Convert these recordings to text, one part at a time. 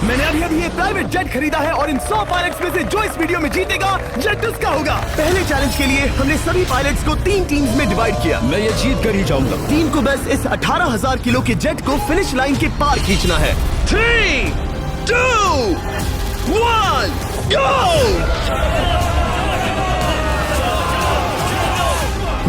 मैंने अभी अभी ये प्राइवेट जेट खरीदा है और इन 100 पायलट्स में से जो इस वीडियो में जीतेगा जेट उसका होगा। पहले चैलेंज के लिए हमने सभी पायलट्स को 3 टीम्स में डिवाइड किया। मैं ये जीत कर ही जाऊंगा। टीम को बस इस 18,000 किलो के जेट को फिनिश लाइन के पार खींचना है। 3, 2, 1, गो!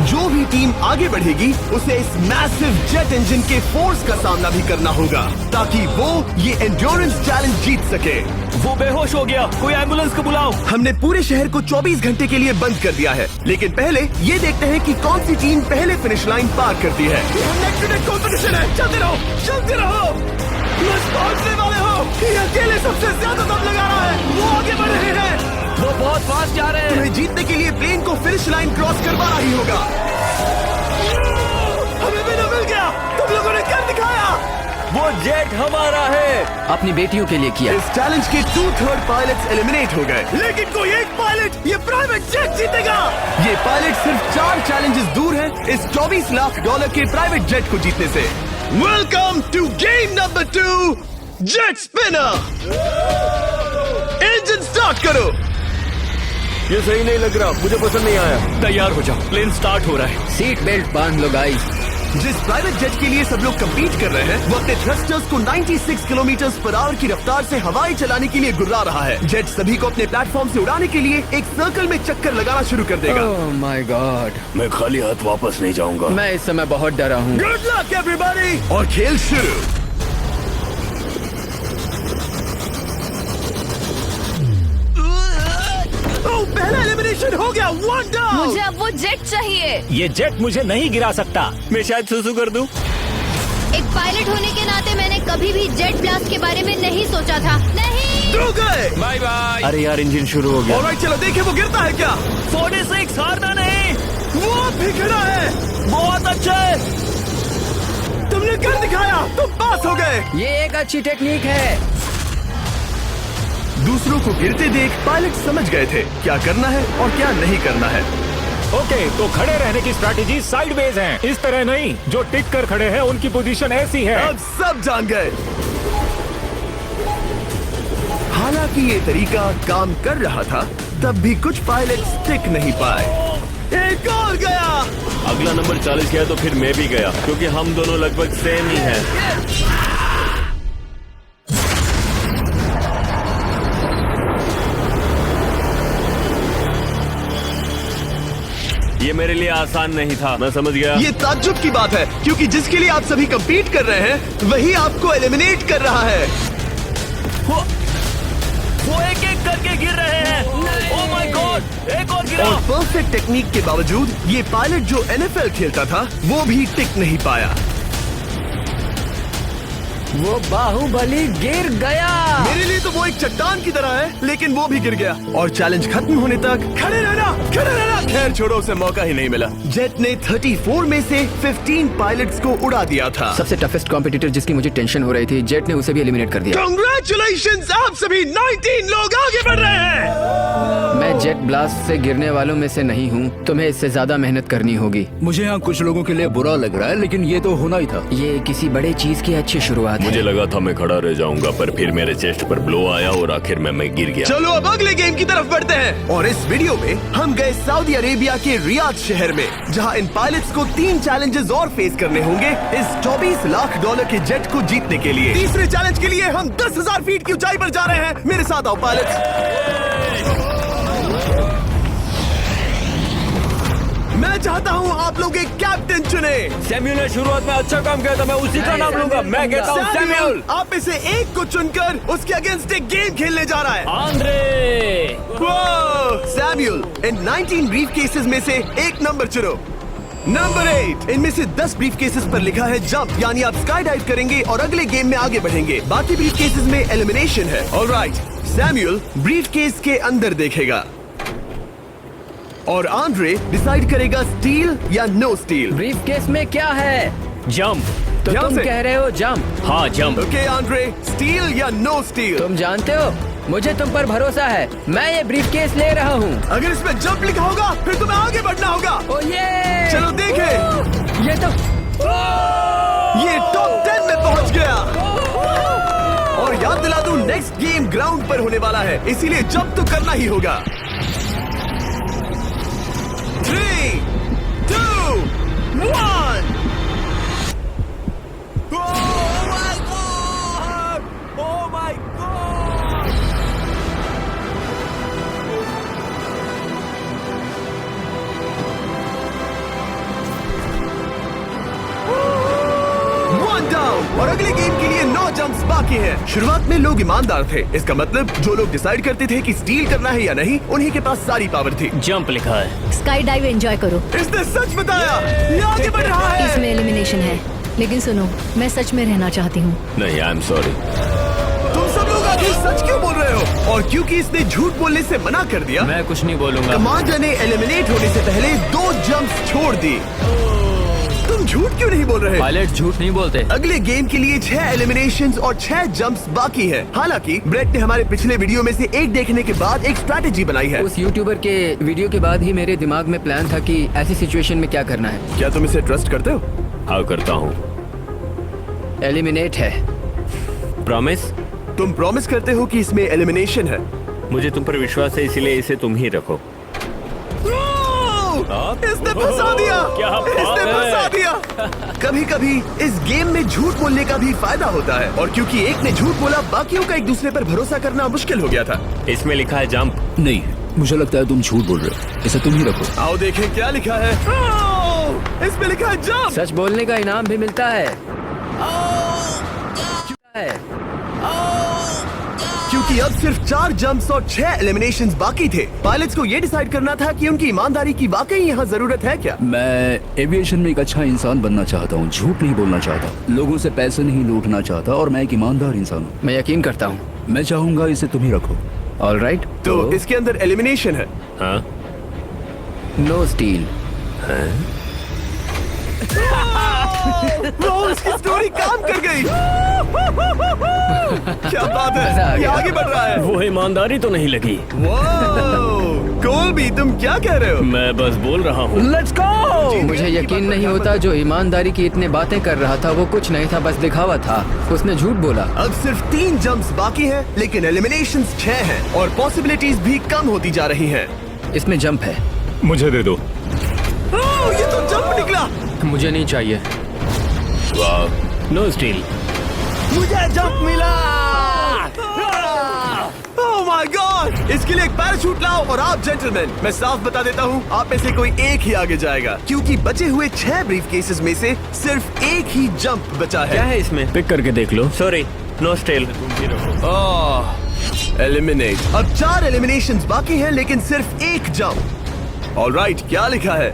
जो भी टीम आगे बढ़ेगी उसे इस मैसिव जेट इंजन के फोर्स का सामना भी करना होगा ताकि वो ये एंड्योरेंस चैलेंज जीत सके। वो बेहोश हो गया, कोई एम्बुलेंस को बुलाओ। हमने पूरे शहर को 24 घंटे के लिए बंद कर दिया है, लेकिन पहले ये देखते हैं कि कौन सी टीम पहले फिनिश लाइन पार करती है। नेक टू नेक कॉम्पिटिशन है, चलते रहो, चलते रहो। बस पहुंचने वाले हो। ये अकेले सबसे ज्यादा दम लगा रहा है, वो आगे बढ़ रहे हैं। वो बहुत फास्ट जा रहे हैं। तुम्हें जीतने के लिए प्लेन को फिनिश लाइन क्रॉस करवाना ही होगा। हमें भी मिल गया, तुम लोगों ने कर दिखाया। वो जेट हमारा है। अपनी बेटियों के लिए किया। इस चैलेंज के 2/3 पायलट्स एलिमिनेट हो गए, लेकिन कोई एक पायलट ये प्राइवेट जेट जीतेगा। ये पायलट सिर्फ 4 चैलेंजेस दूर है इस $24 लाख के प्राइवेट जेट को जीतने से। Welcome to game number 2, jet spinner. Engine start करो। ये सही नहीं लग रहा, मुझे पसंद नहीं आया। तैयार हो जाओ, प्लेन स्टार्ट हो रहा है। सीट बेल्ट बांध लो गाइस। जिस प्राइवेट जेट के लिए सब लोग कम्पीट कर रहे हैं वो अपने थ्रस्टर्स को 96 किलोमीटर पर आवर की रफ्तार से हवाई चलाने के लिए गुर्रा रहा है। जेट सभी को अपने प्लेटफॉर्म से उड़ाने के लिए एक सर्कल में चक्कर लगाना शुरू कर देगा। ओह माय गॉड, मैं खाली हाथ वापस नहीं जाऊंगा। मैं इस समय बहुत डरा हूँ। Good luck everybody. और खेल शुरू। पहला एलिमिनेशन हो गया, 1 डाउन। मुझे अब वो जेट चाहिए। ये जेट मुझे नहीं गिरा सकता। मैं शायद सुसु कर दूं। एक पायलट होने के नाते मैंने कभी भी जेट ब्लास्ट के बारे में नहीं सोचा था। नहीं। 2 गए। Bye bye. अरे यार, इंजन शुरू हो गया। ऑलराइट, चलो देखें वो गिरता है क्या। 46 हारना नहीं। वो भी खड़ा है। बहुत अच्छा है। तुमने कर दिखाया, तुम पास हो गए। ये एक अच्छी टेक्निक है। दूसरों को गिरते देख पायलट समझ गए थे क्या करना है और क्या नहीं करना है। ओके, तो खड़े रहने की स्ट्रैटेजी साइडवेज है, इस तरह नहीं। जो टिक कर खड़े हैं उनकी पोजीशन ऐसी है। अब सब जान गए। हालांकि ये तरीका काम कर रहा था, तब भी कुछ पायलट टिक नहीं पाए। एक और गया। अगला नंबर 40 गया तो फिर मैं भी गया, क्योंकि हम दोनों लगभग सेम ही हैं। ये मेरे लिए आसान नहीं था, मैं समझ गया। ये ताज्जुब की बात है, क्योंकि जिसके लिए आप सभी कंपीट कर रहे हैं वही आपको एलिमिनेट कर रहा है। वो एक एक करके गिर रहे हैं। ओह माय गॉड, एक और गिरा। और परफेक्ट टेक्निक के बावजूद ये पायलट जो NFL खेलता था वो भी टिक नहीं पाया। वो बाहुबली गिर गया। मेरे लिए तो वो एक चट्टान की तरह है, लेकिन वो भी गिर गया। और चैलेंज खत्म होने तक खड़े रहना, खड़े रहना। खैर छोड़ो, उसे मौका ही नहीं मिला। जेट ने 34 में से 15 पायलट्स को उड़ा दिया था। सबसे टफेस्ट कॉम्पिटिटर जिसकी मुझे टेंशन हो रही थी, जेट ने उसे भी एलिमिनेट कर दिया। कांग्रेचुलेशंस, आप सभी 19 लोग आगे बढ़ रहे हैं। मैं जेट ब्लास्ट से गिरने वालों में से नहीं हूँ। तुम्हें इससे ज्यादा मेहनत करनी होगी। मुझे यहाँ कुछ लोगों के लिए बुरा लग रहा है, लेकिन ये तो होना ही था। ये किसी बड़े चीज की अच्छी शुरुआत है। मुझे लगा था मैं खड़ा रह जाऊंगा, पर फिर मेरे चेस्ट पर ब्लो आया और आखिर में मैं गिर गया। चलो अब अगले गेम की तरफ बढ़ते हैं। और इस वीडियो में हम गए सऊदी अरेबिया के रियाद शहर में, जहां इन पायलट्स को 3 चैलेंजेस और फेस करने होंगे इस $24 लाख के जेट को जीतने के लिए। तीसरे चैलेंज के लिए हम 10,000 फीट की ऊंचाई पर जा रहे हैं। मेरे साथ आओ पायलट्स। मैं चाहता हूँ आप लोग एक कैप्टन चुने। सैम्यूल ने शुरुआत में अच्छा काम किया था, मैं उसी का नाम लूंगा। मैं कहता हूँ सैम्यूल। आप में से एक को चुनकर उसके अगेंस्ट एक गेम खेलने जा रहा है। आंद्रे। सैम्यूल, इन 19 ब्रीफ केसेस में से एक नंबर चुनो। नंबर 8। इनमें से 10 ब्रीफ केसेस पर लिखा है जंप, यानी आप स्काई डाइव करेंगे और अगले गेम में आगे बढ़ेंगे। बाकी ब्रीफ केसेस में एलिमिनेशन है। ऑलराइट, सैम्यूल ब्रीफ केस के अंदर देखेगा और आंद्रे डिसाइड करेगा स्टील या नो स्टील। ब्रीफ केस में क्या है? जंप। तो ध्यान तुम से। कह रहे हो जंप? हाँ, जंप। ओके आंद्रे, स्टील या नो स्टील? तुम जानते हो, मुझे तुम पर भरोसा है। मैं ये ब्रीफ केस ले रहा हूँ। अगर इसमें जंप लिखा होगा फिर तुम्हें आगे बढ़ना होगा। ओ ये चलो देखें। ये तो ये टॉप 10 में पहुंच गया। और याद दिला दूं, नेक्स्ट गेम ग्राउंड पर होने वाला है, इसीलिए जंप तो करना ही होगा। 3, 2, 1। और अगले गेम के लिए 9 जंप्स बाकी हैं। शुरुआत में लोग ईमानदार थे, इसका मतलब जो लोग डिसाइड करते थे कि स्टील करना है या नहीं, उन्हीं के पास सारी पावर थी। जंप लिखा है। स्काई डाइव एंजॉय करो। इसने सच बताया, ये आगे बढ़ रहा है। इसमें एलिमिनेशन है, लेकिन सुनो, मैं सच में रहना चाहती हूँ। नहीं, आई एम सॉरी। तुम सब लोग आखिर सच क्यों बोल रहे हो? और क्योंकि इसने झूठ बोलने से मना कर दिया, मैं कुछ नहीं बोलूंगा। कमांडर ने एलिमिनेट होने से पहले 2 जंप्स छोड़ दी। तुम झूठ क्यों नहीं बोल रहे? पायलट झूठ नहीं बोलते। अगले गेम के लिए 6 एलिमिनेशंस और 6 जंप्स बाकी हैं। हालांकि ब्रेट ने हमारे पिछले वीडियो में से एक देखने के बाद एक स्ट्रैटेजी बनाई है। उस यूट्यूबर के वीडियो के बाद ही मेरे दिमाग में प्लान था कि ऐसी सिचुएशन में क्या करना है। क्या तुम इसे ट्रस्ट करते हो? हाँ, करता हूँ। एलिमिनेट है। प्रॉमिस? तुम प्रॉमिस करते हो कि इसमें एलिमिनेशन है? मुझे तुम पर विश्वास है, इसीलिए इसे तुम ही रखो। इसने फंसा दिया। क्या बात इसने है? फंसा दिया। कभी कभी इस गेम में झूठ बोलने का भी फायदा होता है, और क्योंकि एक ने झूठ बोला, बाकियों का एक दूसरे पर भरोसा करना मुश्किल हो गया था। इसमें लिखा है जंप। नहीं, मुझे लगता है तुम झूठ बोल रहे हो। इसे तुम ही रखो। आओ देखें क्या लिखा है। इसमें लिखा है जंप। सच बोलने का इनाम भी मिलता है। क्योंकि अब सिर्फ 4 जंप्स और 6 एलिमिनेशंस बाकी थे, पायलट्स को ये डिसाइड करना था कि उनकी ईमानदारी की वाकई यहाँ जरूरत है क्या। मैं एविएशन में एक अच्छा इंसान बनना चाहता हूँ, झूठ नहीं बोलना चाहता, लोगों से पैसे नहीं लूटना चाहता, और मैं एक ईमानदार इंसान हूँ। मैं यकीन करता हूँ। मैं चाहूंगा इसे तुम ही रखो। All right. तो इसके अंदर एलिमिनेशन है। हाँ, नो स्टील। उसकी स्टोरी काम कर गई। क्या बात मजा आ है, ये गया। आगे बढ़ रहा है। वो ईमानदारी तो नहीं लगी। कोलबी, तुम क्या कह रहे हो? मैं बस बोल रहा हूँ। Let's go. मुझे यकीन नहीं होता, जो ईमानदारी की इतने बातें कर रहा था वो कुछ नहीं था, बस दिखावा था। उसने झूठ बोला। अब सिर्फ 3 जंप्स बाकी हैं, लेकिन एलिमिनेशंस 6 हैं, और पॉसिबिलिटीज भी कम होती जा रही हैं। इसमें जंप है। मुझे दे दो। ये तो जंप निकला। मुझे नहीं चाहिए। No steel. मुझे जंप मिला। ओह माय गॉड! इसके लिए एक पैराशूट लाओ। और आप जेंटलमैन, मैं साफ बता देता हूँ, आप में से कोई एक ही आगे जाएगा, क्योंकि बचे हुए 6 ब्रीफ केसेस में से सिर्फ एक ही जंप बचा क्या है। है इसमें? पिक करके देख लो। Sorry, no steel. एलिमिनेट। अब 4 एलिमिनेशंस बाकी हैं, लेकिन सिर्फ एक जंप। ऑलराइट, क्या लिखा है?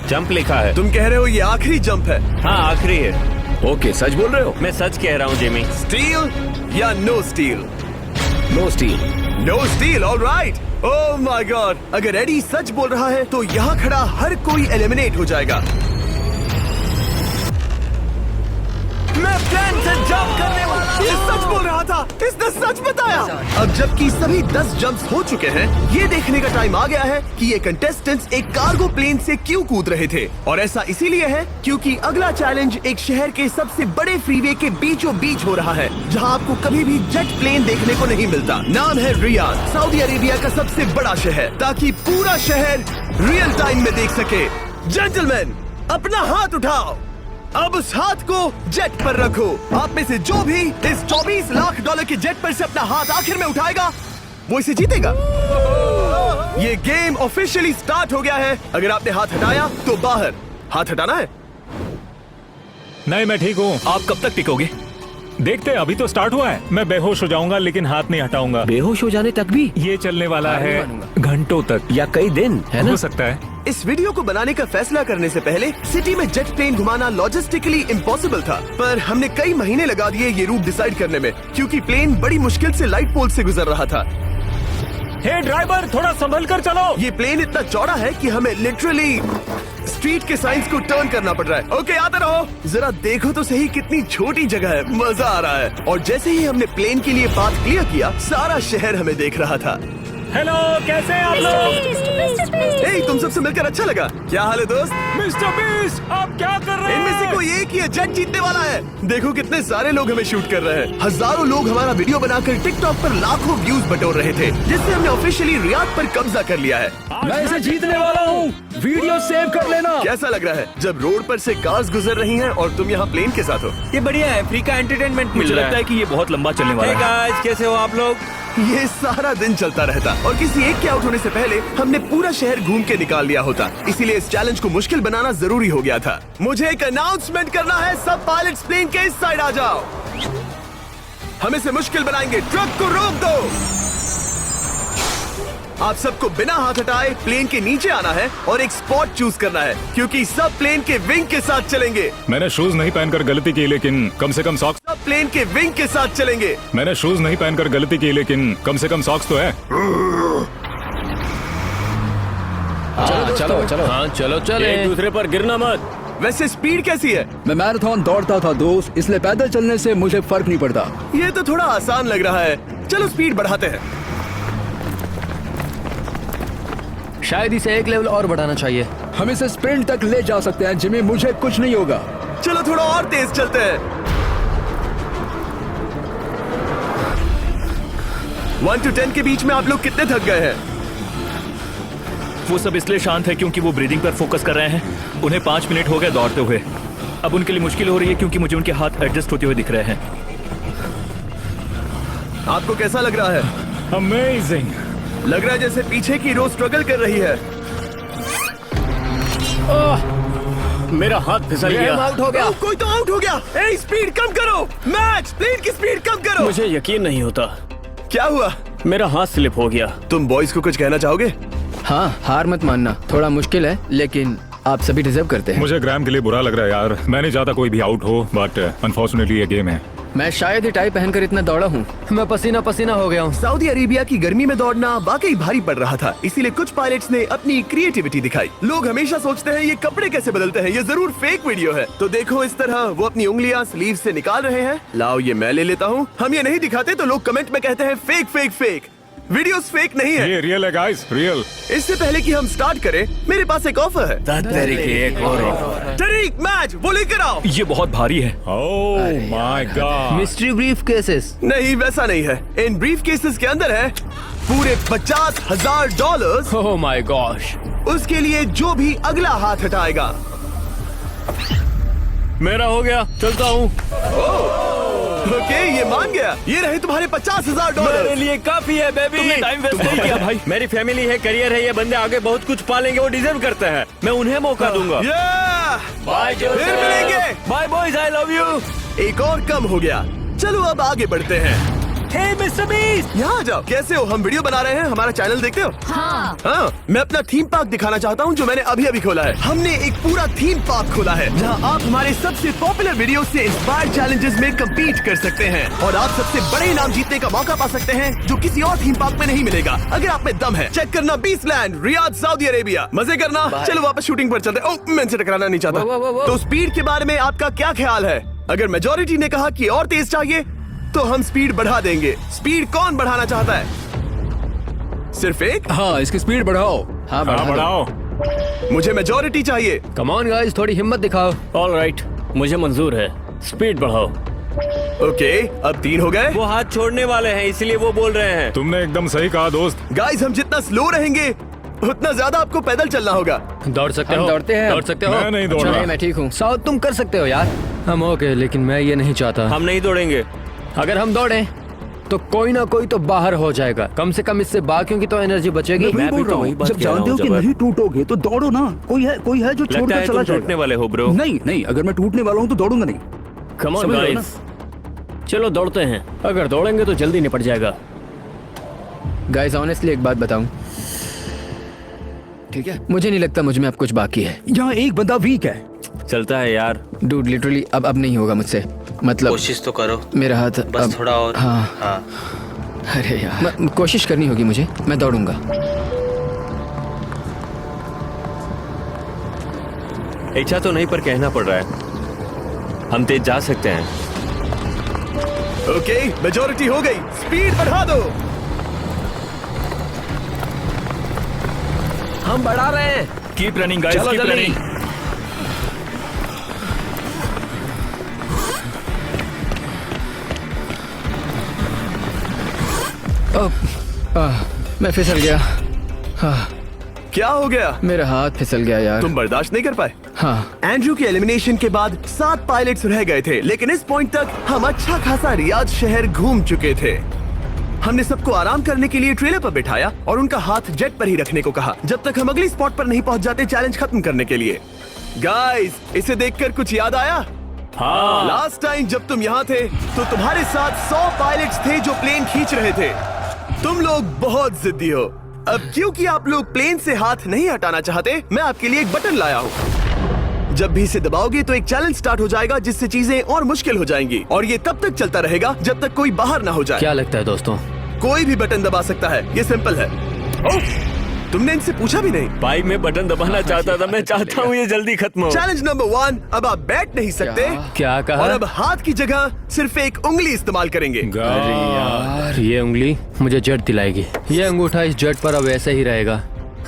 जंप लिखा है। तुम कह रहे हो ये आखिरी जंप है? हाँ, आखिरी है। ओके, सच बोल रहे हो? मैं सच कह रहा हूँ जिमी। स्टील या no steal? No steal. No steal. Alright. Oh my God! अगर एडी सच बोल रहा है तो यहाँ खड़ा हर कोई एलिमिनेट हो जाएगा। मैं प्लान से जंप करने वाला। ये सच बोल रहा था, इसने सच बताया। अब जबकि सभी 10 जंप्स हो चुके हैं, ये देखने का टाइम आ गया है कि ये कंटेस्टेंट्स एक कार्गो प्लेन से क्यों कूद रहे थे। और ऐसा इसीलिए है क्योंकि अगला चैलेंज एक शहर के सबसे बड़े फ्रीवे के बीचों बीच हो रहा है, जहां आपको कभी भी जेट प्लेन देखने को नहीं मिलता। नाम है रियाद, सऊदी अरेबिया का सबसे बड़ा शहर, ताकि पूरा शहर रियल टाइम में देख सके। जेंटलमैन, अपना हाथ उठाओ। अब उस हाथ को जेट पर रखो। आप में से जो भी इस 24 लाख डॉलर के जेट पर से अपना हाथ आखिर में उठाएगा, वो इसे जीतेगा। ये गेम ऑफिशियली स्टार्ट हो गया है। अगर आपने हाथ हटाया तो बाहर। हाथ हटाना है। नहीं, मैं ठीक हूँ। आप कब तक टिकोगे? देखते हैं, अभी तो स्टार्ट हुआ है। मैं बेहोश हो जाऊंगा, लेकिन हाथ नहीं हटाऊंगा। बेहोश हो जाने तक भी? ये चलने वाला हार नहीं है मानूंगा। घंटों तक या कई दिन, है ना? हो सकता है। इस वीडियो को बनाने का फैसला करने से पहले सिटी में जेट प्लेन घुमाना लॉजिस्टिकली इम्पॉसिबल था, पर हमने कई महीने लगा दिए ये रूट डिसाइड करने में, क्योंकि प्लेन बड़ी मुश्किल से लाइट पोल से गुजर रहा था। हे ड्राइवर, थोड़ा संभल कर चलो। ये प्लेन इतना चौड़ा है कि हमें लिटरली स्ट्रीट के साइंस को टर्न करना पड़ रहा है। ओके, आते रहो। जरा देखो तो सही कितनी छोटी जगह है, मजा आ रहा है। और जैसे ही हमने प्लेन के लिए पाथ क्लियर किया, सारा शहर हमें देख रहा था। हेलो, कैसे हैं आप लोग? हे, तुम सबसे मिलकर अच्छा लगा। क्या हाल है दोस्त? मिस्टर बीस्ट, आप क्या कर रहे इनमें से हैं? कोई एक ही है जेट जीतने वाला है। देखो कितने सारे लोग हमें शूट कर रहे हैं। हजारों लोग हमारा वीडियो बनाकर टिकटॉक पर लाखों व्यूज बटोर रहे थे, जिससे हमने ऑफिशियली रियाद पर कब्जा कर लिया है। मैं इसे जीतने वाला हूँ। वीडियो सेव कर लेना। कैसा लग रहा है जब रोड पर से कार्स गुजर रही हैं और तुम यहाँ प्लेन के साथ हो? ये बढ़िया है, फ्री का एंटरटेनमेंट मिल रहा है कि ये बहुत लंबा चलने वाला है। गाइस, कैसे हो आप लोग? ये सारा दिन चलता रहता और किसी एक के आउट होने से पहले हमने पूरा शहर घूम के निकाल लिया होता। इसीलिए इस चैलेंज को मुश्किल बनाना जरूरी हो गया था। मुझे एक अनाउंसमेंट करना है, सब पायलट्स प्लेन के इस साइड आ जाओ। हम इसे मुश्किल बनाएंगे, ट्रक को रोक दो। आप सबको बिना हाथ हटाए प्लेन के नीचे आना है और एक स्पॉट चूज करना है, क्योंकि सब प्लेन के विंग के साथ चलेंगे। मैंने शूज नहीं पहनकर गलती की, लेकिन कम से कम सॉक्स। सब प्लेन के विंग के साथ चलेंगे। मैंने शूज नहीं पहनकर गलती की, लेकिन कम से कम सॉक्स तो है। चलो। हाँ चलो चले। एक दूसरे पर गिरना मत। वैसे स्पीड कैसी है? मैं मैराथन दौड़ता था दोस्त, इसलिए पैदल चलने से मुझे फर्क नहीं पड़ता। ये तो थोड़ा आसान लग रहा है। चलो स्पीड बढ़ाते हैं। शायद इसे एक लेवल और बढ़ाना चाहिए। हम इसे स्प्रिंट तक ले जा सकते हैं जिमी, मुझे कुछ नहीं होगा। चलो थोड़ा और तेज चलते हैं। 1 to 10 के बीच में आप लोग कितने थक गए हैं? वो सब इसलिए शांत है क्योंकि वो ब्रीदिंग पर फोकस कर रहे हैं। उन्हें 5 मिनट हो गए दौड़ते हुए। अब उनके लिए मुश्किल हो रही है क्योंकि मुझे उनके हाथ एडजस्ट होते हुए दिख रहे हैं। आपको कैसा लग रहा है? अमेजिंग। लग रहा है जैसे पीछे की रो स्ट्रगल कर रही है। मेरा हाथ फिसल गया। आउट हो गया। कोई तो आउट हो गया। ए, स्पीड कम करो। मैच प्लेन की स्पीड कम करो। मुझे यकीन नहीं होता, क्या हुआ? मेरा हाथ स्लिप हो गया। तुम बॉयज को कुछ कहना चाहोगे? हाँ, हार मत मानना। थोड़ा मुश्किल है, लेकिन आप सभी डिजर्व करते हैं। मुझे ग्राम के लिए बुरा लग रहा है यार। मैं नहीं चाहता कोई भी आउट हो, बट अनफॉर्चुनेटली ये गेम है। मैं शायद ही टाई पहनकर इतना दौड़ा हूँ। मैं पसीना पसीना हो गया हूँ। सऊदी अरेबिया की गर्मी में दौड़ना वाकई भारी पड़ रहा था, इसीलिए कुछ पायलट्स ने अपनी क्रिएटिविटी दिखाई। लोग हमेशा सोचते हैं ये कपड़े कैसे बदलते हैं, ये जरूर फेक वीडियो है। तो देखो इस तरह वो अपनी उंगलियां स्लीव से निकाल रहे हैं। लाओ ये मैं ले लेता हूँ। हम ये नहीं दिखाते तो लोग कमेंट में कहते हैं fake fake fake. Videos fake नहीं है। ये रियल है गाइस, रियल। इससे पहले कि हम स्टार्ट करें, मेरे पास एक ऑफर है। तरीक मैच वो लेकर आओ। ये बहुत भारी है। ओह my God. Mystery brief cases. नहीं वैसा नहीं है। इन ब्रीफ केसेस के अंदर है पूरे $50,000। Oh my gosh. उसके लिए जो भी अगला हाथ हटाएगा। मेरा हो गया, चलता हूँ। ओके, ये मान गया। ये रहे तुम्हारे $50,000। मेरे लिए काफी है बेबी। तुमने टाइम वेस्ट नहीं किया भाई। मेरी फैमिली है, करियर है, ये बंदे आगे बहुत कुछ पालेंगे, वो डिजर्व करते हैं। मैं उन्हें मौका दूंगा। बाय, फिर मिलेंगे। Bye boys, I love you. एक और कम हो गया। चलो अब आगे बढ़ते हैं। हे मिस्टर बीस्ट, यहाँ आ जाओ। कैसे हो? हम वीडियो बना रहे हैं, हमारा चैनल देखते हो? हाँ। हाँ, मैं अपना थीम पार्क दिखाना चाहता हूँ जो मैंने अभी अभी खोला है। हमने एक पूरा थीम पार्क खोला है जहाँ आप हमारे सबसे पॉपुलर वीडियो से इंस्पायर्ड चैलेंजेस में कम्पीट कर सकते हैं और आप सबसे बड़े इनाम जीतने का मौका पा सकते हैं जो किसी और थीम पार्क में नहीं मिलेगा। अगर आप में दम है, चेक करना बीस्टलैंड, रियाद, सऊदी अरेबिया। मजे करना। चलो वापस शूटिंग पर चलते। ओह, मैं इनसे टकराना नहीं चाहता। तो स्पीड के बारे में आपका क्या ख्याल है? अगर मेजोरिटी ने कहा कि और तेज चाहिए तो हम स्पीड बढ़ा देंगे। स्पीड कौन बढ़ाना चाहता है? सिर्फ एक? हाँ, इसकी स्पीड बढ़ाओ। हाँ, बढ़ाओ। मुझे मेजोरिटी चाहिए। कम ऑन गाइस, थोड़ी हिम्मत दिखाओ। ऑलराइट, मुझे मंजूर है। स्पीड बढ़ाओ। ओके, अब 3 हो गए। वो हाथ छोड़ने वाले हैं, इसलिए वो बोल रहे हैं। तुमने एकदम सही कहा दोस्त। गाइस, हम जितना स्लो रहेंगे उतना ज्यादा आपको पैदल चलना होगा। दौड़ सकते हम हो? दौड़ते हैं। दौड़ सकते हो? मैं नहीं दौड़ अच्छा, रहा। मैं ठीक हूँ। साउथ, तुम कर सकते हो यार। हम ओके, लेकिन मैं ये नहीं चाहता। हम नहीं दौड़ेंगे। अगर हम दौड़े तो कोई ना कोई तो बाहर हो जाएगा। कम से कम इससे बाकियों की तो एनर्जी बचेगी। मैं भी तो वही बात जब कह रहा जानते हो हूँ, कि जबर। नहीं टूटोगे तो दौड़ो ना। कोई है जो लगता छोड़कर है चला तुम टूटने जाएगा। वाले हो ब्रो। नहीं नहीं, अगर मैं टूटने वाला हूँ तो दौड़ूंगा नहीं। कम ऑन समझ रहे हो गाइस, चलो दौड़ते हैं। अगर दौड़ेंगे तो जल्दी निपट जाएगा। गाइस, ऑनेस्टली एक बात बताऊं, ठीक है, मुझे नहीं लगता मुझ में अब कुछ बाकी है। यहाँ एक बंदा वीक है। चलता है यार। डूड, लिटरली अब नहीं होगा मुझसे। मतलब कोशिश तो करो, मेरा हाथ बस अब, थोड़ा और। हाँ, हाँ। अरे यार, कोशिश करनी होगी मुझे। मैं दौड़ूंगा। इच्छा तो नहीं पर कहना पड़ रहा है। हम तेज जा सकते हैं। ओके, मेजोरिटी हो गई। स्पीड बढ़ा दो। हम बढ़ा रहे हैं। कीप रनिंग गाइस, चलो कीप जल्दी। रनिंग। मैं फिसल गया। क्या हो गया? मेरा हाथ फिसल गया यार। तुम बर्दाश्त नहीं कर पाए? हाँ। एंड्रू के एलिमिनेशन के बाद 7 पायलट्स रह गए थे, लेकिन इस पॉइंट तक हम अच्छा खासा रियाद शहर घूम चुके थे। हमने सबको आराम करने के लिए ट्रेलर पर बिठाया और उनका हाथ जेट पर ही रखने को कहा जब तक हम अगली स्पॉट पर नहीं पहुंच जाते चैलेंज खत्म करने के लिए। गाइस, इसे देखकर कुछ याद आया? हाँ। लास्ट टाइम जब तुम यहाँ थे तो तुम्हारे साथ 100 पायलट्स थे जो प्लेन खींच रहे थे। तुम लोग बहुत जिद्दी हो। अब क्योंकि आप लोग प्लेन से हाथ नहीं हटाना चाहते, मैं आपके लिए एक बटन लाया हूँ। जब भी इसे दबाओगे तो एक चैलेंज स्टार्ट हो जाएगा जिससे चीजें और मुश्किल हो जाएंगी, और ये तब तक चलता रहेगा जब तक कोई बाहर ना हो जाए। क्या लगता है दोस्तों? कोई भी बटन दबा सकता है, ये सिंपल है। ओह, तुमने इनसे पूछा भी नहीं। भाई मैं बटन दबाना चाहता था, मैं चाहता हूँ ये जल्दी खत्म हो। चैलेंज नंबर 1, अब आप बैठ नहीं सकते। क्या कहा? और अब हाथ की जगह सिर्फ एक उंगली इस्तेमाल करेंगे। अरे यार, ये उंगली मुझे जेट दिलाएगी। ये अंगूठा इस जेट पर अब ऐसे ही रहेगा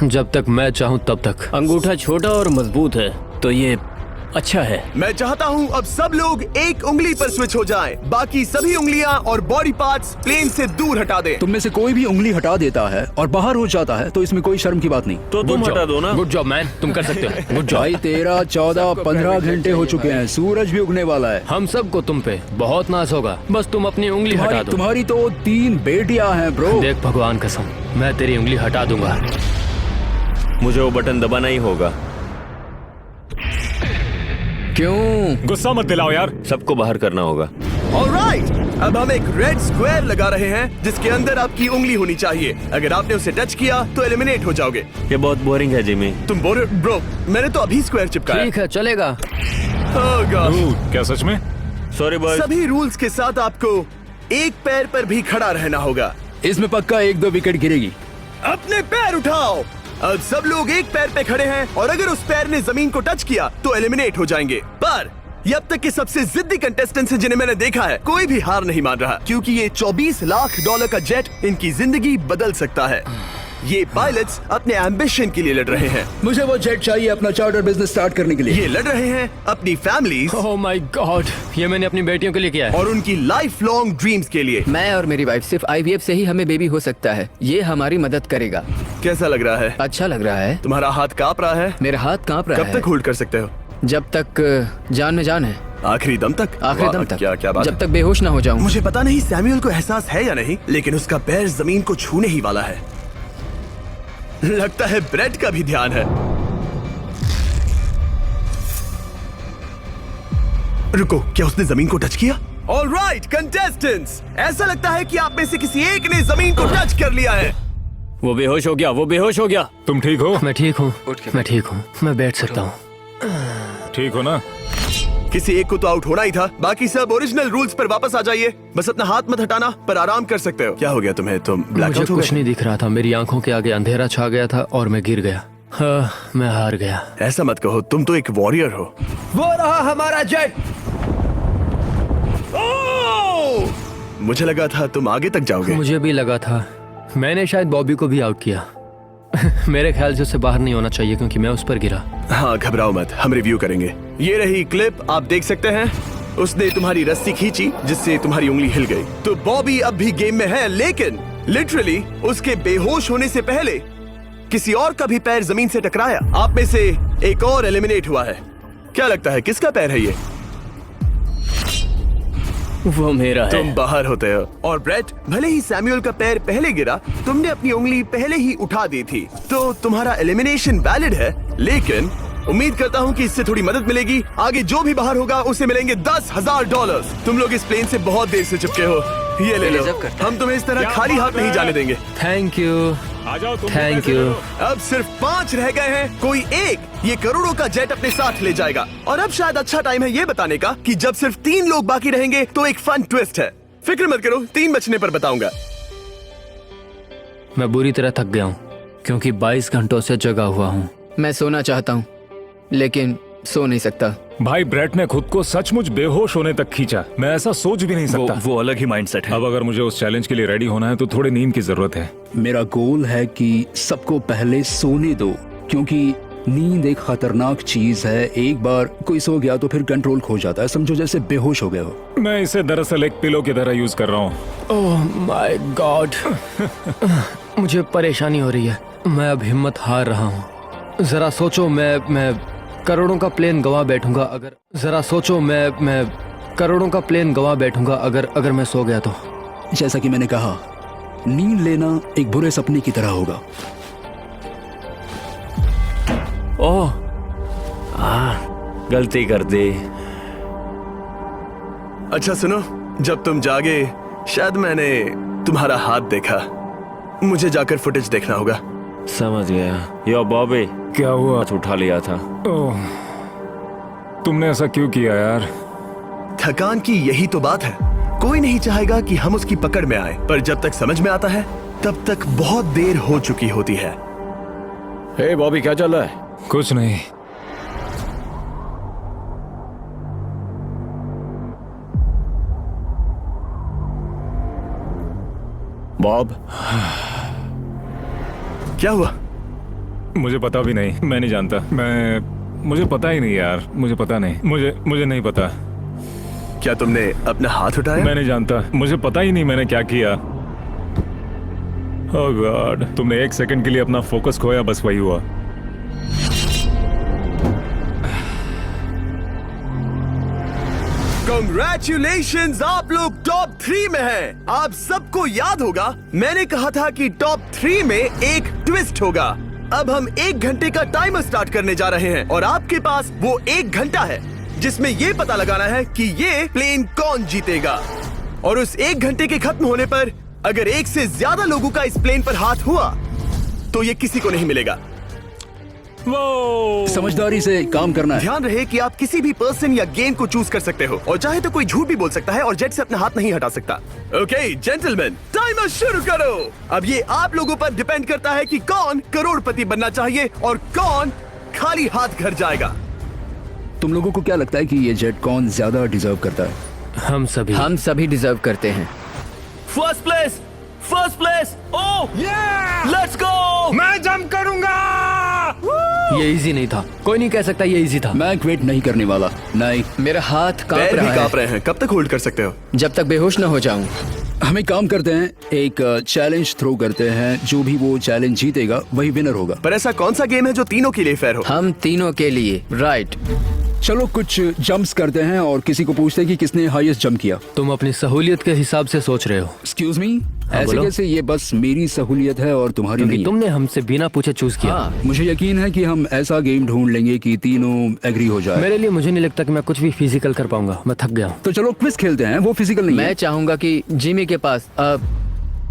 जब तक मैं चाहूँ तब तक। अंगूठा छोटा और मजबूत है तो ये अच्छा है। मैं चाहता हूँ अब सब लोग एक उंगली पर स्विच हो जाएं। बाकी सभी उंगलियां और बॉडी पार्ट्स प्लेन से दूर हटा दें। तुम में से कोई भी उंगली हटा देता है और बाहर हो जाता है तो इसमें कोई शर्म की बात नहीं। तो तुम हटा दो ना। गुड जॉब मैन, तुम कर सकते हो। Good job. भाई 13, 14, 15 घंटे हो चुके हैं, सूरज भी उगने वाला है। हम सबको तुम पे बहुत नाज होगा, बस तुम अपनी उंगली हटा दो। तुम्हारी तो 3 बेटियां हैं ब्रो। देख भगवान कसम, मैं तेरी उंगली हटा दूंगा। मुझे वो बटन दबाना ही होगा। क्यों? गुस्सा मत दिलाओ यार। सबको बाहर करना होगा। ऑलराइट, अब हम एक रेड स्क्वायर लगा रहे हैं जिसके अंदर आपकी उंगली होनी चाहिए। अगर आपने उसे टच किया तो एलिमिनेट हो जाओगे। ये बहुत बोरिंग है जिमी। तुम बोल ब्रो, मैंने तो अभी स्क्वायर चिपकाया। ठीक है, चलेगा। Oh gosh। क्या सच में? Sorry boy. सभी रूल्स के साथ आपको एक पैर पर भी खड़ा रहना होगा। इसमें पक्का 1-2 विकेट गिरेगी। अपने पैर उठाओ। अब सब लोग एक पैर पे खड़े हैं और अगर उस पैर ने जमीन को टच किया तो एलिमिनेट हो जाएंगे। पर ये अब तक के सबसे जिद्दी कंटेस्टेंट्स हैं जिन्हें मैंने देखा है। कोई भी हार नहीं मान रहा क्योंकि ये $24 लाख का जेट इनकी जिंदगी बदल सकता है। ये पायलट्स अपने एम्बिशन के लिए लड़ रहे हैं। मुझे वो जेट चाहिए अपना चार्टर बिजनेस स्टार्ट करने के लिए। ये लड़ रहे हैं अपनी फैमिलीज ओह माय गॉड, ये मैंने अपनी बेटियों के लिए किया है। और उनकी लाइफ लॉन्ग ड्रीम्स के लिए। मैं और मेरी वाइफ सिर्फ IVF से ही हमें बेबी हो सकता है। ये हमारी मदद करेगा। कैसा लग रहा है? अच्छा लग रहा है। तुम्हारा हाथ कांप रहा है? मेरा हाथ कांप रहा है। कब तक होल्ड कर सकते हो? जब तक जान में जान है। आखिरी दम तक? आखिरी दम वाह, तक। क्या बात जब है। तक बेहोश ना हो जाऊं। मुझे पता नहीं सैमुअल को एहसास है या नहीं, लेकिन उसका पैर जमीन को छूने ही वाला है। लगता है ब्रेड का भी ध्यान है। रुको, क्या उसने जमीन को टच किया? ऑलराइट कंटेस्टेंट्स, ऐसा लगता है कि आप में से किसी एक ने जमीन को टच कर लिया है। वो बेहोश हो गया, वो बेहोश हो गया। तुम ठीक हो? मैं ठीक हूँ, मैं ठीक हूँ, मैं बैठ सकता हूँ। ठीक हो ना? किसी एक को तो आउट होना ही था। बाकी सब ओरिजिनल रूल्स पर वापस आ जाइए। बस अपना हाथ मत हटाना, पर आराम कर सकते हो। क्या हो गया तुम्हें? तुम मुझे ब्लैकआउट हो कुछ गए? नहीं दिख रहा था, मेरी आंखों के आगे अंधेरा छा गया था और मैं गिर गया। हाँ, मैं हार गया। ऐसा मत कहो, तुम तो एक वॉरियर हो। वो रहा हमारा जेट। मुझे लगा था तुम आगे तक जाओगे। मुझे भी लगा था। मैंने शायद बॉबी को भी आउट किया। मेरे ख्याल से उसे बाहर नहीं होना चाहिए क्योंकि मैं उस पर गिरा। हाँ, घबराओ मत, हम रिव्यू करेंगे। ये रही क्लिप, आप देख सकते हैं। उसने तुम्हारी रस्सी खींची जिससे तुम्हारी उंगली हिल गई। तो बॉबी अब भी गेम में है, लेकिन लिटरली उसके बेहोश होने से पहले किसी और का भी पैर जमीन से टकराया। आप में से एक और एलिमिनेट हुआ है। क्या लगता है किसका पैर है ये? वो मेरा है। तुम बाहर होते हो। और ब्रेट, भले ही सैमुअल का पैर पहले गिरा, तुमने अपनी उंगली पहले ही उठा दी थी, तो तुम्हारा एलिमिनेशन वैलिड है। लेकिन उम्मीद करता हूँ कि इससे थोड़ी मदद मिलेगी। आगे जो भी बाहर होगा उसे मिलेंगे $10,000। तुम लोग इस प्लेन से बहुत देर से चिपके हो, ये ले लो। हम तुम्हें इस तरह खाली हाथ नहीं जाने देंगे। थैंक यू, आ जाओ तुम। Thank you. अब सिर्फ 5 रह गए हैं। कोई एक ये करोड़ों का जेट अपने साथ ले जाएगा। और अब शायद अच्छा टाइम है ये बताने का कि जब सिर्फ 3 लोग बाकी रहेंगे तो एक फन ट्विस्ट है। फिक्र मत करो, 3 बचने पर बताऊंगा। मैं बुरी तरह थक गया हूँ क्योंकि 22 घंटों से जगा हुआ हूँ। मैं सोना चाहता हूँ लेकिन सो नहीं सकता। भाई ब्रेट ने खुद को सचमुच बेहोश होने तक खींचा। मैं ऐसा सोच भी नहीं सकता। वो अलग ही माइंडसेट है। अब अगर मुझे उस चैलेंज के लिए रेडी होना है तो थोड़ी नींद की जरूरत है। मेरा गोल है कि सबको पहले सोने दो क्योंकि नींद एक खतरनाक चीज है। एक बार कोई सो गया तो फिर कंट्रोल खो जाता है, समझो जैसे बेहोश हो गए हो। मैं इसे दरअसल एक पिलो की तरह यूज कर रहा हूँ। ओह माय गॉड, मुझे परेशानी हो रही है। मैं अब हिम्मत हार रहा हूँ। जरा सोचो, मैं करोड़ों का प्लेन गंवा बैठूंगा अगर जरा सोचो मैं करोड़ों का प्लेन गंवा बैठूंगा अगर मैं सो गया तो। जैसा कि मैंने कहा, नींद लेना एक बुरे सपने की तरह होगा। ओह, गलती कर दी। अच्छा सुनो, जब तुम जागे शायद मैंने तुम्हारा हाथ देखा। मुझे जाकर फुटेज देखना होगा। समझ गया। यो बॉबी, क्या हुआ? हाथ उठा लिया था। ओह, तुमने ऐसा क्यों किया यार? थकान की यही तो बात है। कोई नहीं चाहेगा कि हम उसकी पकड़ में आए, पर जब तक समझ में आता है तब तक बहुत देर हो चुकी होती है। हे बॉबी, क्या चल रहा है? कुछ नहीं। बॉब, क्या हुआ? मुझे पता भी नहीं, मैं नहीं जानता। मुझे पता ही नहीं यार, मुझे पता नहीं, मुझे नहीं पता। क्या तुमने अपना हाथ उठाया? मैं नहीं जानता, मुझे पता ही नहीं मैंने क्या किया। ओह गॉड, तुमने एक सेकंड के लिए अपना फोकस खोया, बस वही हुआ। Congratulations, आप लोग टॉप 3 में हैं। आप सबको याद होगा मैंने कहा था कि टॉप 3 में एक ट्विस्ट होगा। अब हम 1 घंटे का टाइमर स्टार्ट करने जा रहे हैं और आपके पास वो 1 घंटा है जिसमें ये पता लगाना है कि ये प्लेन कौन जीतेगा। और उस 1 घंटे के खत्म होने पर अगर 1 से ज्यादा लोगों का इस प्लेन पर हाथ हुआ तो ये किसी को नहीं मिलेगा। समझदारी से काम करना है। ध्यान रहे कि आप किसी भी पर्सन या गेम को चूज कर सकते हो और चाहे तो कोई झूठ भी बोल सकता है और जेट से अपना हाथ नहीं हटा सकता। ओके जेंटलमैन, टाइमर शुरू करो। अब ये आप लोगों पर डिपेंड करता है कि कौन करोड़पति बनना चाहिए और कौन खाली हाथ घर जाएगा। तुम लोगों को क्या लगता है कि ये जेट कौन ज्यादा डिजर्व करता है? हम सभी डिजर्व करते हैं। First place. Oh let's go. मैं जंप करूंगा। ये इजी नहीं था, कोई नहीं कह सकता ये इजी था। मैं क्विट नहीं करने वाला। नहीं, मेरा हाथ कांप पैर भी रहा कांप है। रहे हैं। कब तक होल्ड कर सकते हो? जब तक बेहोश न हो जाऊं। हम एक काम करते हैं, एक चैलेंज थ्रो करते हैं। जो भी वो चैलेंज जीतेगा वही विनर होगा। पर ऐसा कौन सा गेम है जो तीनों के लिए फेयर हो? हम तीनों के लिए। राइट। चलो कुछ जंप्स करते हैं और किसी को पूछते हैं कि किसने हाईएस्ट जंप किया। तुम अपनी सहूलियत के हिसाब से सोच रहे हो। एक्सक्यूज मी, ऐसे बोलो। कैसे? ये बस मेरी सहूलियत है और तुम्हारी क्योंकि नहीं। तुमने हमसे बिना पूछे चूज किया। हाँ। मुझे यकीन है कि हम ऐसा गेम ढूंढ लेंगे कि तीनों एग्री हो जाए। मेरे लिए मुझे नहीं लगता कि मैं कुछ भी फिजिकल कर पाऊंगा, मैं थक गया हूँ। तो चलो क्विज खेलते हैं। वो फिजिकल नहीं मैं है। चाहूंगा कि जिमी के पास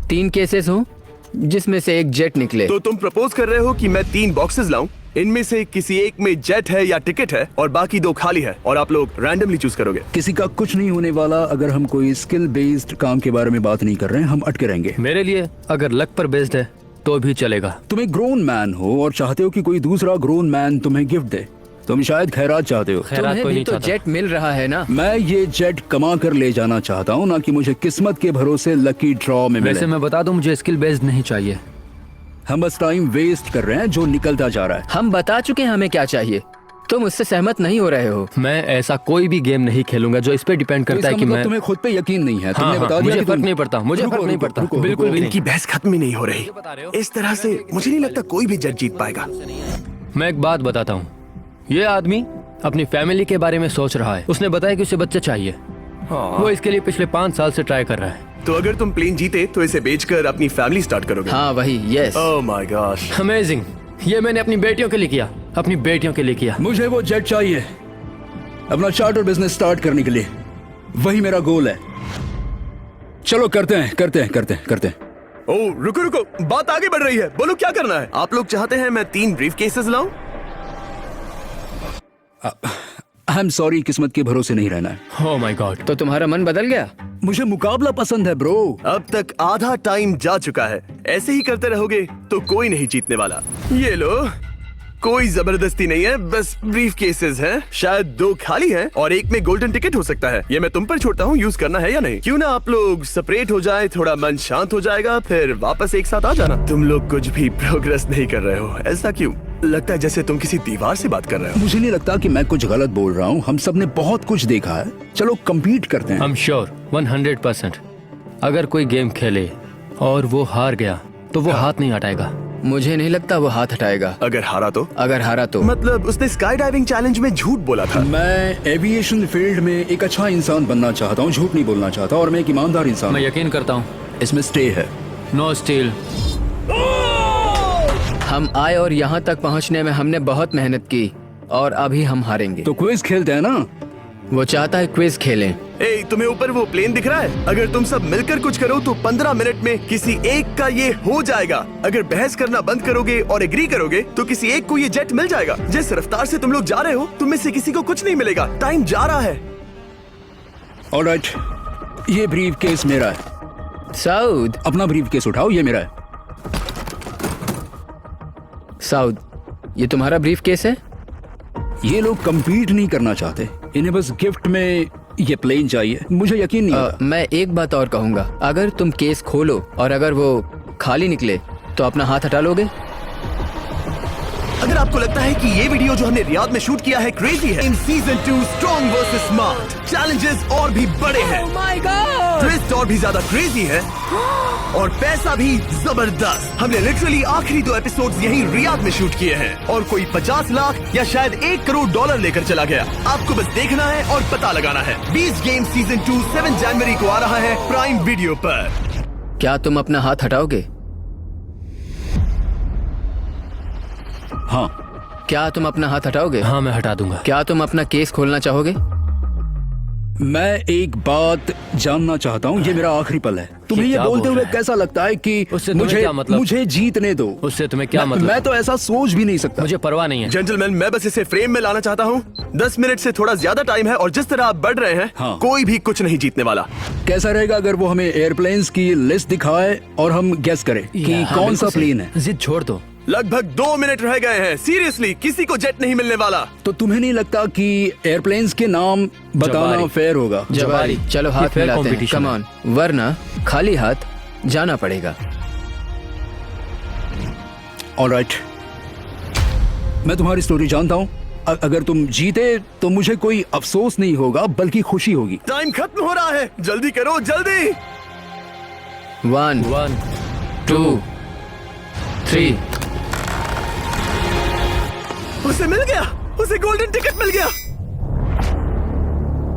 3 केसेस हो जिसमें से एक जेट निकले। तो तुम प्रपोज कर रहे हो कि मैं 3 बॉक्सेस लाऊं, इनमें से किसी एक में जेट है या टिकट है और बाकी 2 खाली है और आप लोग रैंडमली चूज करोगे। किसी का कुछ नहीं होने वाला। अगर हम कोई स्किल बेस्ड काम के बारे में बात नहीं कर रहे हैं, हम अटके रहेंगे। मेरे लिए अगर लक पर बेस्ड है तो भी चलेगा। तुम एक ग्रोन मैन हो और चाहते हो कि कोई दूसरा ग्रोन मैन तुम्हें गिफ्ट दे। तुम शायद खैरात चाहते हो। खैरात तुम्हें कोई भी नहीं तो चाहता। जेट मिल रहा है ना। मैं ये जेट कमा कर ले जाना चाहता हूँ, ना कि मुझे किस्मत के भरोसे लकी ड्रॉ में वैसे मिले। मैं बता दूं, मुझे स्किल बेस्ड नहीं चाहिए। हम बस टाइम वेस्ट कर रहे हैं जो निकलता जा रहा है। हम बता चुके हैं हमें क्या चाहिए। तुम उससे सहमत नहीं हो रहे हो। मैं ऐसा कोई भी गेम नहीं खेलूंगा जो इस पे डिपेंड तो करता है इसका कि मतलब मैं तुम्हें खुद पे यकीन नहीं है। तुमने हाँ, बता दिया मुझे कि फर्क तुम- नहीं पड़ता, मुझे रुको, फर्क नहीं रुको, पड़ता, रुको, बिल्कुल रुको। भी इनकी बहस खत्म ही नहीं हो रही। इस तरह से मुझे नहीं लगता कोई भी जज जीत पाएगा। मैं एक बात बताता हूँ। ये आदमी अपनी फैमिली के बारे में सोच रहा है। उसने बताया कि उसे बच्चे चाहिए। वो इसके लिए पिछले 5 साल से ट्राई कर रहा है। तो अगर तुम प्लेन जीते तो इसे बेचकर अपनी फैमिली स्टार्ट करोगे? हाँ वही, yes. Oh my gosh. Amazing. ये मैंने अपनी बेटियों के लिए किया, अपनी बेटियों के लिए किया। मुझे वो जेट चाहिए अपना चार्टर बिजनेस स्टार्ट करने के लिए। वही मेरा गोल है। चलो करते हैं। ओह रुको, बात आगे बढ़ रही है। बोलो क्या करना है? आप लोग चाहते हैं मैं 3 ब्रीफ केसेस लाऊं? आई एम सॉरी, किस्मत के भरोसे नहीं रहना है। ओह माय गॉड। तो तुम्हारा मन बदल गया? मुझे मुकाबला पसंद है ब्रो। अब तक आधा टाइम जा चुका है। ऐसे ही करते रहोगे तो कोई नहीं जीतने वाला। ये लो, कोई जबरदस्ती नहीं है, बस ब्रीफ केसेस हैं। शायद 2 खाली हैं और एक में गोल्डन टिकट हो सकता है। ये मैं तुम पर छोड़ता हूँ, यूज करना है या नहीं। क्यों ना आप लोग सेपरेट हो जाए, थोड़ा मन शांत हो जाएगा, फिर वापस एक साथ आ जाना। तुम लोग कुछ भी प्रोग्रेस नहीं कर रहे हो। ऐसा क्यों? लगता है जैसे तुम किसी दीवार से बात कर रहे हो। मुझे नहीं लगता कि मैं कुछ गलत बोल रहा हूँ। हम सब ने बहुत कुछ देखा है। चलो कम्पीट करते हैं। I'm sure 100%। अगर कोई गेम खेले और वो हार गया तो वो हाथ नहीं हटाएगा। मुझे नहीं लगता वो हाथ हटाएगा। अगर हारा तो? अगर हारा तो मतलब उसने स्काई डाइविंग चैलेंज में झूठ बोला था। मैं एविएशन फील्ड में एक अच्छा इंसान बनना चाहता हूँ, झूठ नहीं बोलना चाहता, और मैं एक ईमानदार इंसान मैं हूँ। यकीन करता हूँ। इसमें स्टे है। No steal. हम आए और यहाँ तक पहुँचने में हमने बहुत मेहनत की और अभी हम हारेंगे। तो क्विज खेलते हैं ना? वो चाहता है क्विज खेलें। ए, तुम्हें ऊपर वो प्लेन दिख रहा है? अगर तुम सब मिलकर कुछ करो तो 15 मिनट में किसी एक का ये हो जाएगा। अगर बहस करना बंद करोगे और एग्री करोगे तो किसी एक को ये जेट मिल जाएगा। जिस रफ्तार से तुम लोग जा रहे हो, तुम में से किसी को कुछ नहीं मिलेगा। टाइम जा रहा है। ऑलराइट, ये ब्रीफ केस मेरा है। साउद, अपना ब्रीफ केस उठाओ, ये मेरा है। साउद, ये तुम्हारा ब्रीफ केस है? ये लोग compete नहीं करना चाहते, इन्हें बस गिफ्ट में ये प्लेन चाहिए। मुझे यकीन नहीं होता। मैं एक बात और कहूंगा, अगर तुम केस खोलो और अगर वो खाली निकले तो अपना हाथ हटा लोगे? अगर आपको लगता है कि ये वीडियो जो हमने रियाद में शूट किया है क्रेजी है, इन season 2 strong versus smart challenges और भी बड़े हैं। ट्विस्ट और भी ज्यादा क्रेजी है और पैसा भी जबरदस्त। हमने लिटरली आखिरी 2 एपिसोड्स यहीं रियाद में शूट किए हैं और कोई 50 लाख या शायद $1 करोड़ लेकर चला गया। आपको बस देखना है और पता लगाना है। 20 गेम सीजन 2 7 जनवरी को आ रहा है प्राइम वीडियो पर। क्या तुम अपना हाथ हटाओगे? हाँ। क्या तुम अपना हाथ हटाओगे? हाँ, मैं हटा दूंगा। क्या तुम अपना केस खोलना चाहोगे? मैं एक बात जानना चाहता हूँ, ये मेरा आखिरी पल है। तुम्हें ये क्या बोलते बोल हुए रहा है? कैसा लगता है कि उससे तुम्हें मुझे क्या मतलब? मुझे जीतने दो। उससे तुम्हें क्या मतलब? मैं तो ऐसा सोच भी नहीं सकता। मुझे परवाह नहीं है। जेंटलमैन, मैं बस इसे फ्रेम में लाना चाहता हूँ। 10 मिनट से थोड़ा ज्यादा टाइम है और जिस तरह आप बढ़ रहे हैं, हाँ। कोई भी कुछ नहीं जीतने वाला। कैसा रहेगा अगर वो हमें एयरप्लेन्स की लिस्ट दिखाए और हम गेस करें कि हाँ, कौन सा बिल्कुल सही। प्लेन है? जिद छोड़ दो। लगभग 2 मिनट रह गए हैं। सीरियसली, किसी को जेट नहीं मिलने वाला। तो तुम्हें नहीं लगता कि एयरप्लेन्स के नाम बताना जवारी। फेयर होगा? जवारी, चलो ये हाथ fair मिलाते हैं। competition कम है। ऑन, वरना खाली हाथ जाना पड़ेगा। ऑलराइट, मैं तुम्हारी स्टोरी जानता हूँ। अगर तुम जीते तो मुझे कोई अफसोस नहीं होगा बल्कि खुशी होगी। टाइम खत्म हो रहा है, जल्दी करो, जल्दी। 1 1 2 3 उसे मिल गया, उसे गोल्डन टिकट मिल गया।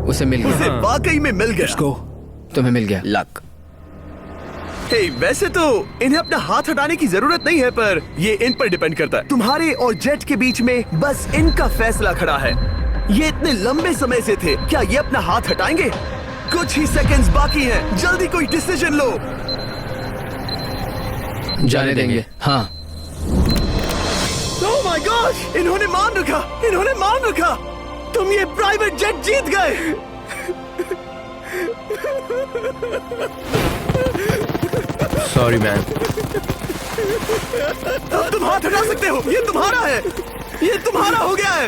उसे मिल उसे गया। वाकई में मिल गया। इसको तुम्हें मिल गया। लक। हे, वैसे तो इन्हें अपना हाथ हटाने की जरूरत नहीं है, पर ये इन पर डिपेंड करता है। तुम्हारे और जेट के बीच में बस इनका फैसला खड़ा है। ये इतने लंबे समय से थे, क्या ये अपना हाथ हटाएंगे? कुछ ही सेकंड्स बाकी हैं, जल्दी कोई डिसीजन लो। जाने देंगे। हाँ। ओह माय गॉड, इन्होंने मान रखा, इन्होंने मान रखा। तुम ये प्राइवेट जेट जीत गए। Sorry man. अब तुम हाथ हटा सकते हो, ये तुम्हारा है, ये तुम्हारा हो गया है।